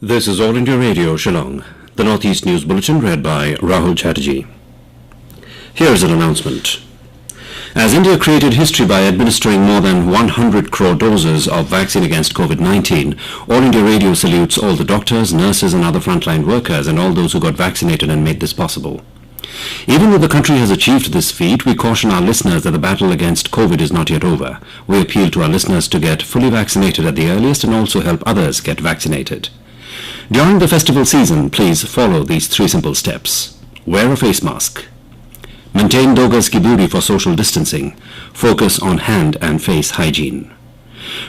This is All India Radio, Shillong. The Northeast News Bulletin read by Rahul Chatterjee. Here's an announcement. As India created history by administering more than 100 crore doses of vaccine against COVID-19, All India Radio salutes all the doctors, nurses and other frontline workers and all those who got vaccinated and made this possible. Even though the country has achieved this feat, we caution our listeners that the battle against COVID is not yet over. We appeal to our listeners to get fully vaccinated at the earliest and also help others get vaccinated. During the festival season, please follow these 3 simple steps. Wear a face mask. Maintain 2 gaz ki duri for social distancing. Focus on hand and face hygiene.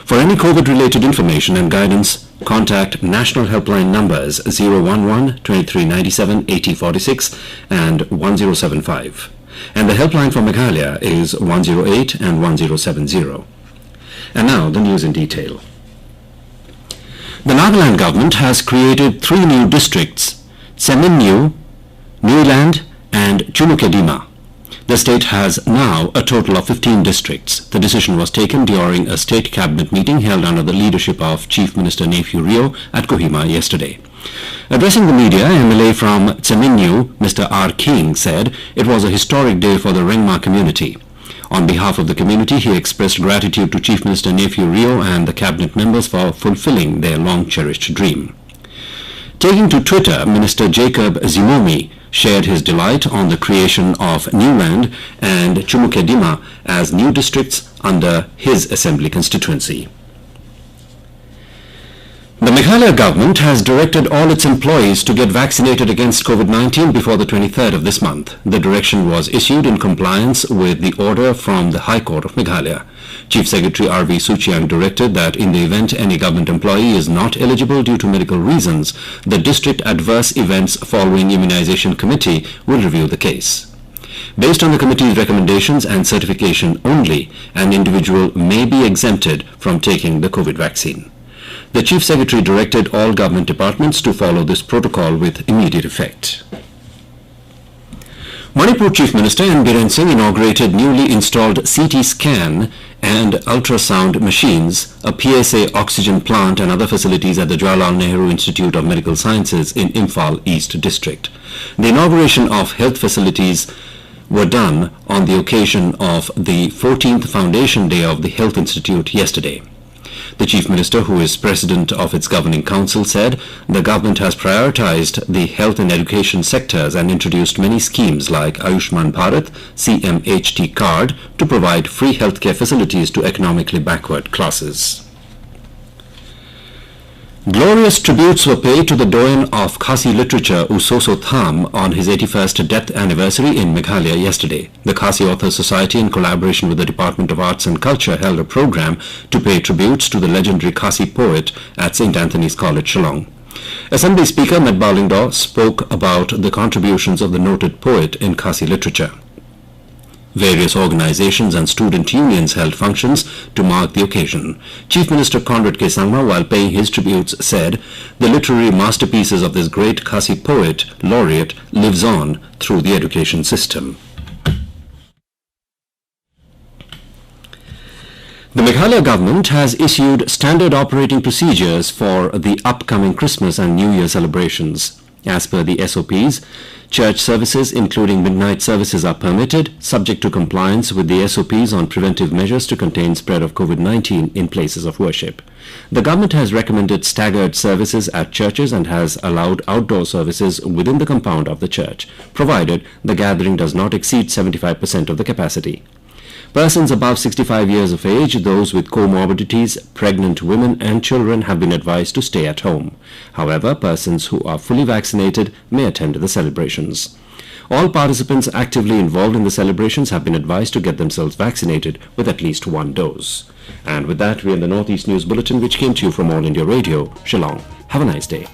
For any COVID-related information and guidance, contact national helpline numbers 011-2397-8046 and 1075. And the helpline for Meghalaya is 108 and 1070. And now the news in detail. The Nagaland government has created 3 new districts, Tseminyu, Nyland and Chumukedima. The state has now a total of 15 districts. The decision was taken during a state cabinet meeting held under the leadership of Chief Minister Nephew Rio at Kohima yesterday. Addressing the media, MLA from Tseminyu, Mr. R. King, said it was a historic day for the Rengma community. On behalf of the community, he expressed gratitude to Chief Minister Nephew Rio and the cabinet members for fulfilling their long-cherished dream. Taking to Twitter, Minister Jacob Zimomi shared his delight on the creation of Nyland and Chumukedima as new districts under his assembly constituency. The Meghalaya government has directed all its employees to get vaccinated against COVID-19 before the 23rd of this month. The direction was issued in compliance with the order from the High Court of Meghalaya. Chief Secretary R.V. Suchiang directed that in the event any government employee is not eligible due to medical reasons, the District Adverse Events Following Immunization Committee will review the case. Based on the committee's recommendations and certification only, an individual may be exempted from taking the COVID vaccine. The Chief Secretary directed all government departments to follow this protocol with immediate effect. Manipur Chief Minister N. Biren Singh inaugurated newly installed CT scan and ultrasound machines, a PSA oxygen plant and other facilities at the Jawaharlal Nehru Institute of Medical Sciences in Imphal East District. The inauguration of health facilities were done on the occasion of the 14th Foundation Day of the Health Institute yesterday. The Chief Minister, who is President of its Governing Council, said the government has prioritized the health and education sectors and introduced many schemes like Ayushman Bharat, CMHT card to provide free healthcare facilities to economically backward classes. Glorious tributes were paid to the doyen of Khasi literature U Soso Tham on his 81st death anniversary in Meghalaya yesterday. The Khasi Authors Society, in collaboration with the Department of Arts and Culture, held a program to pay tributes to the legendary Khasi poet at St. Anthony's College, Shillong. Assembly Speaker Met Balingdaw spoke about the contributions of the noted poet in Khasi literature. Various organizations and student unions held functions to mark the occasion. Chief Minister Conrad K. Sangma, while paying his tributes, said the literary masterpieces of this great Khasi poet laureate lives on through the education system. The Meghalaya government has issued standard operating procedures for the upcoming Christmas and New Year celebrations. As per the SOPs, church services including midnight services are permitted, subject to compliance with the SOPs on preventive measures to contain spread of COVID-19 in places of worship. The government has recommended staggered services at churches and has allowed outdoor services within the compound of the church, provided the gathering does not exceed 75% of the capacity. Persons above 65 years of age, those with comorbidities, pregnant women and children have been advised to stay at home. However, persons who are fully vaccinated may attend the celebrations. All participants actively involved in the celebrations have been advised to get themselves vaccinated with at least 1 dose. And with that, we end the Northeast News Bulletin, which came to you from All India Radio, Shillong. Have a nice day.